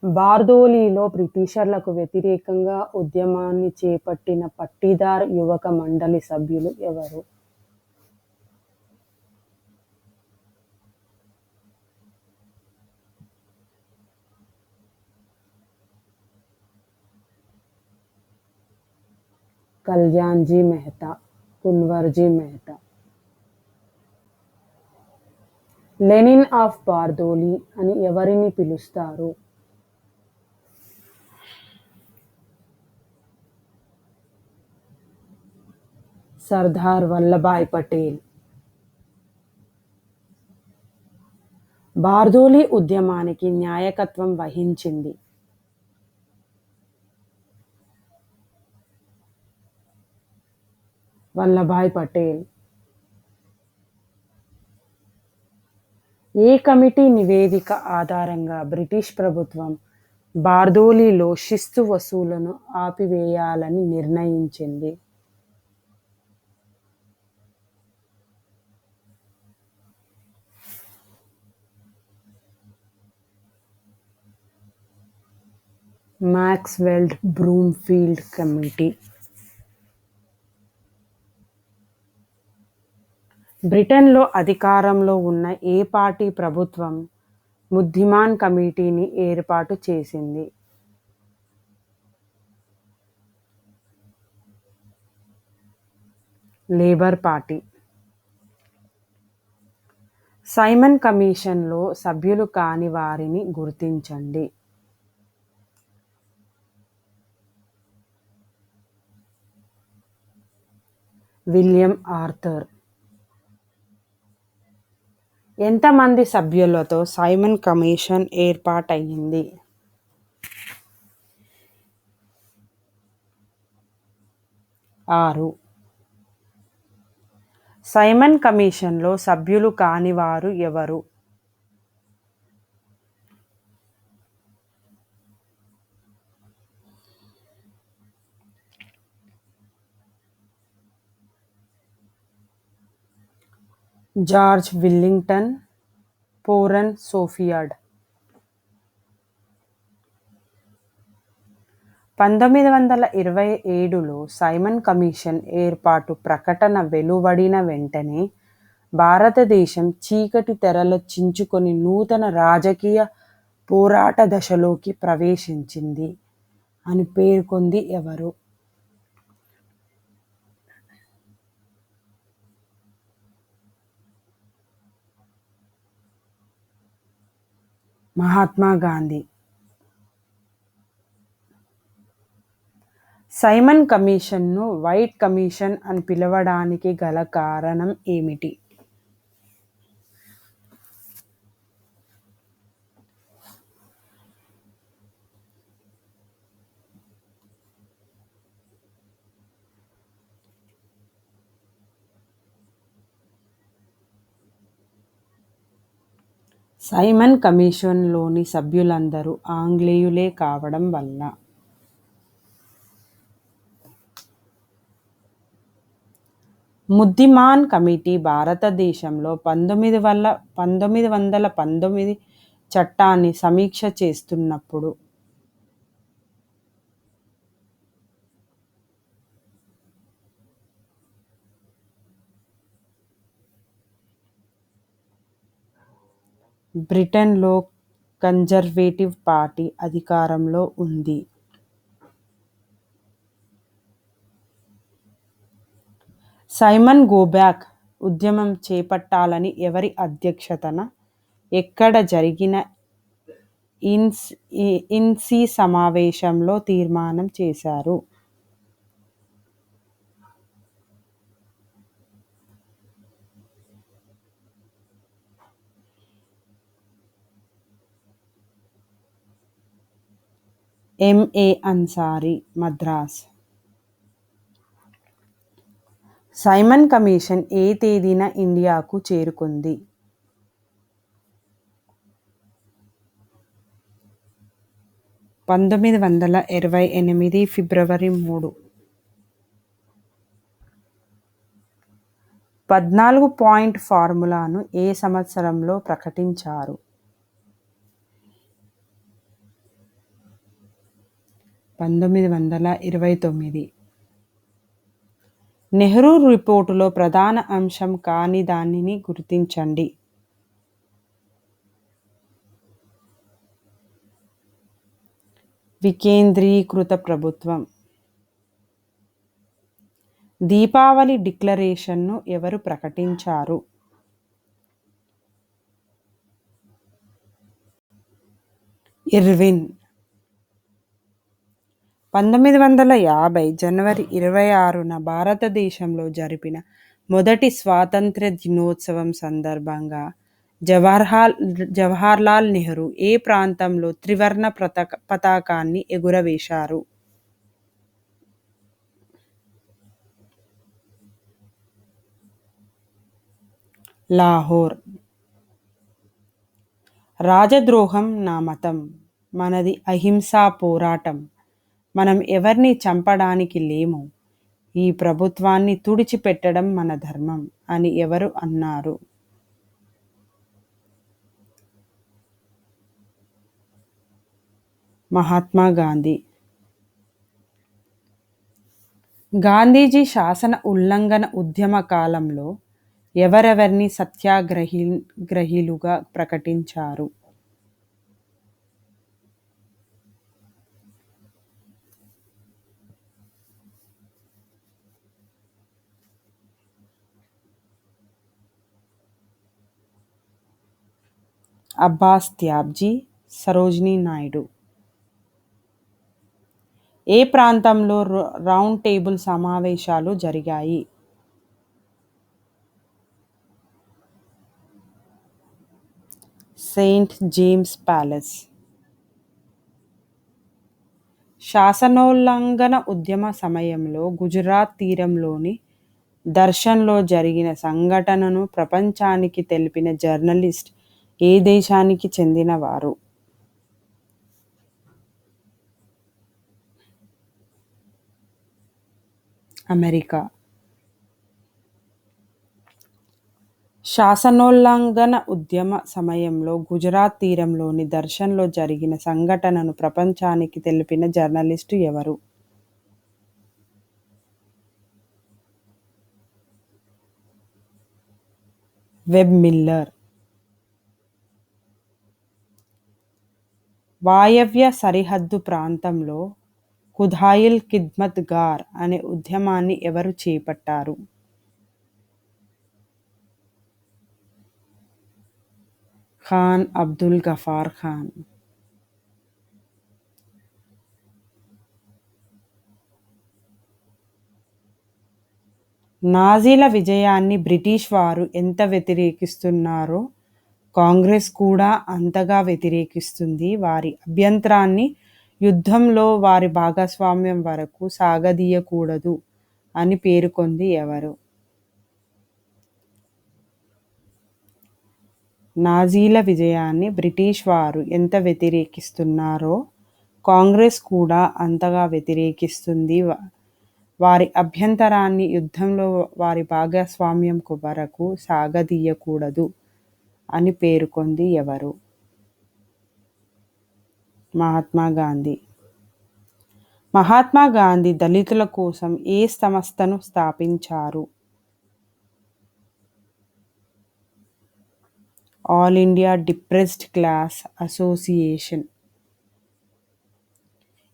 బార్దోలీలో బ్రిటిషర్లకు వ్యతిరేకంగా ఉద్యమాన్ని చేపట్టిన పట్టీదార్ యువక మండలి సభ్యులు ఎవరు? కల్యాణ్జీ మెహతా, కున్వర్జీ మెహతా. లెనిన్ ఆఫ్ బార్దోలీ అని ఎవరిని పిలుస్తారు? సర్దార్ వల్లభాయ్ పటేల్. బార్దోలీ ఉద్యమానికి నాయకత్వం వహించింది? వల్లభాయ్ పటేల్. ఏ కమిటీ నివేదిక ఆధారంగా బ్రిటిష్ ప్రభుత్వం బార్దోలీలో శిస్తు వసూళ్లను ఆపివేయాలని నిర్ణయించింది? Maxwell Broomfield committee. బ్రిటన్లో అధికారంలో ఉన్న ఏ పార్టీ ప్రభుత్వం బుద్ధిమాన్ కమిటీని ఏర్పాటు చేసింది? Labour party. సైమన్ కమిషన్లో సభ్యులు కాని వారిని గుర్తించండి. William Arthur. ఎంతమంది సభ్యులతో సైమన్ కమిషన్ ఏర్పాటయ్యింది? 6. సైమన్ కమిషన్లో సభ్యులు కాని వారు ఎవరు? జార్జ్ విల్లింగ్టన్, పోరన్ సోఫియాడ్. 1927లో సైమన్ కమిషన్ ఏర్పాటు ప్రకటన వెలువడిన వెంటనే భారతదేశం చీకటి తెరలు చించుకొని నూతన రాజకీయ పోరాట దశలోకి ప్రవేశించింది అని పేర్కొంది ఎవరు? మహాత్మా గాంధీ. సైమన్ కమిషన్ను వైట్ కమిషన్ అని పిలవడానికి గల కారణం ఏమిటి? సైమన్ కమిషన్లోని సభ్యులందరూ ఆంగ్లేయులే కావడం వల్ల. బుద్ధిమాన్ కమిటీ భారతదేశంలో 1919 చట్టాన్ని సమీక్ష చేస్తున్నప్పుడు బ్రిటన్లో కన్జర్వేటివ్ పార్టీ అధికారంలో ఉంది. సైమన్ గో బ్యాక్ ఉద్యమం చేపట్టాలని ఎవరి అధ్యక్షతన ఎక్కడ జరిగిన ఇన్సీ సమావేశంలో తీర్మానం చేశారు? M A Ansari, Madras. Simon commission ఏ తేదీన ఇండియాకు చేరుకుంది? 1928 ఫిబ్రవరి 3. 14 పాయింట్ ఫార్ములాను ఏ సంవత్సరంలో ప్రకటించారు? 1929. నెహ్రూ రిపోర్టులో ప్రధాన అంశం కాని దానిని గుర్తించండి. వికేంద్రీకృత ప్రభుత్వం. దీపావళి డిక్లరేషన్ను ఎవరు ప్రకటించారు? ఇర్విన్. 1950 జనవరి 26న భారతదేశంలో జరిపిన మొదటి స్వాతంత్ర్య దినోత్సవం సందర్భంగా జవహర్లాల్ నెహ్రూ ఏ ప్రాంతంలో త్రివర్ణ పతాకాన్ని ఎగురవేశారు? లాహోర్. రాజద్రోహం నా మతం, మనది అహింసా పోరాటం, మనం ఎవర్ని చంపడానికి లేము, ఈ ప్రభుత్వాన్ని తుడిచిపెట్టడం మన ధర్మం అని ఎవరు అన్నారు? మహాత్మా గాంధీ. గాంధీజీ శాసన ఉల్లంఘన ఉద్యమ కాలంలో ఎవరెవరిని సత్యాగ్రహీలుగా ప్రకటించారు? అబ్బాస్ త్యాబ్జీ, సరోజినీ నాయుడు. ఏ ప్రాంతంలో రౌండ్ టేబుల్ సమావేశాలు జరిగాయి? Saint James palace. శాసనోల్లంఘన ఉద్యమ సమయంలో గుజరాత్ తీరంలోని దర్శన్లో జరిగిన సంఘటనను ప్రపంచానికి తెలిపిన జర్నలిస్ట్ ఏ దేశానికి చెందినవారు? అమెరికా. శాసనోల్లంఘన ఉద్యమ సమయంలో గుజరాత్ తీరంలోని దర్శన్లో జరిగిన సంఘటనను ప్రపంచానికి తెలిపిన జర్నలిస్టు ఎవరు? Web Miller. వాయవ్య సరిహద్దు ప్రాంతంలో ఖుదాయిల్ ఖిద్మత్ గార్ అనే ఉద్యమాన్ని ఎవరు చేపట్టారు? ఖాన్ అబ్దుల్ గఫార్ ఖాన్. నాజీల విజయాన్ని బ్రిటిష్ వారు ఎంత వ్యతిరేకిస్తున్నారో కాంగ్రెస్ కూడా అంతగా వ్యతిరేకిస్తుంది. వారి అభ్యంతరాన్ని యుద్ధంలో వారి భాగస్వామ్యం వరకు సాగదీయకూడదు అని పేర్కొంది ఎవరు? నాజీల విజయాన్ని బ్రిటిష్ వారు ఎంత వ్యతిరేకిస్తున్నారో కాంగ్రెస్ కూడా అంతగా వ్యతిరేకిస్తుంది. వారి అభ్యంతరాన్ని యుద్ధంలో వారి భాగస్వామ్యం వరకు సాగదీయకూడదు అని పేర్కొంది ఎవరు? మహాత్మా గాంధీ. మహాత్మా గాంధీ దళితుల కోసం ఏ సంస్థను స్థాపించారు? All India depressed class association.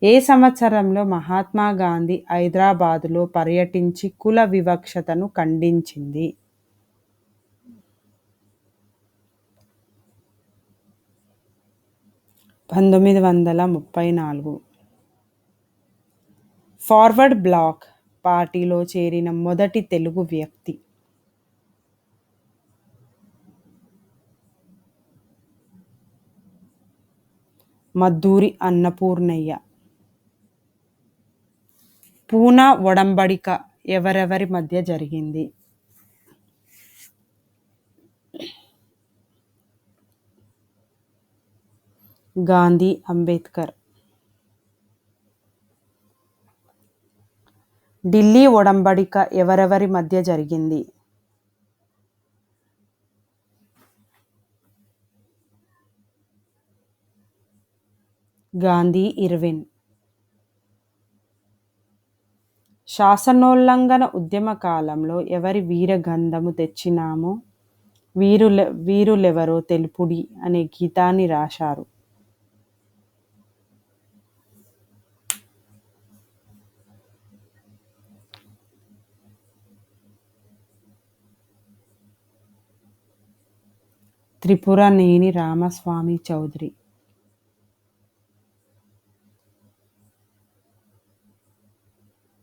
ఏ సంవత్సరంలో మహాత్మా గాంధీ హైదరాబాదులో పర్యటించి కుల వివక్షతను ఖండించింది? 1934. ఫార్వర్డ్ బ్లాక్ పార్టీలో చేరిన మొదటి తెలుగు వ్యక్తి? మద్దూరి అన్నపూర్ణయ్య. పూనా ఒడంబడిక ఎవరెవరి మధ్య జరిగింది? గాంధీ, అంబేద్కర్. ఢిల్లీ ఒడంబడిక ఎవరెవరి మధ్య జరిగింది? గాంధీ, ఇర్విన్. శాసనోల్లంఘన ఉద్యమ కాలంలో ఎవరి వీరగంధము తెచ్చినామో వీరులెవరో తెలుపుడి అనే గీతాన్ని రాశారు. త్రిపురనేని రామస్వామి చౌదరి.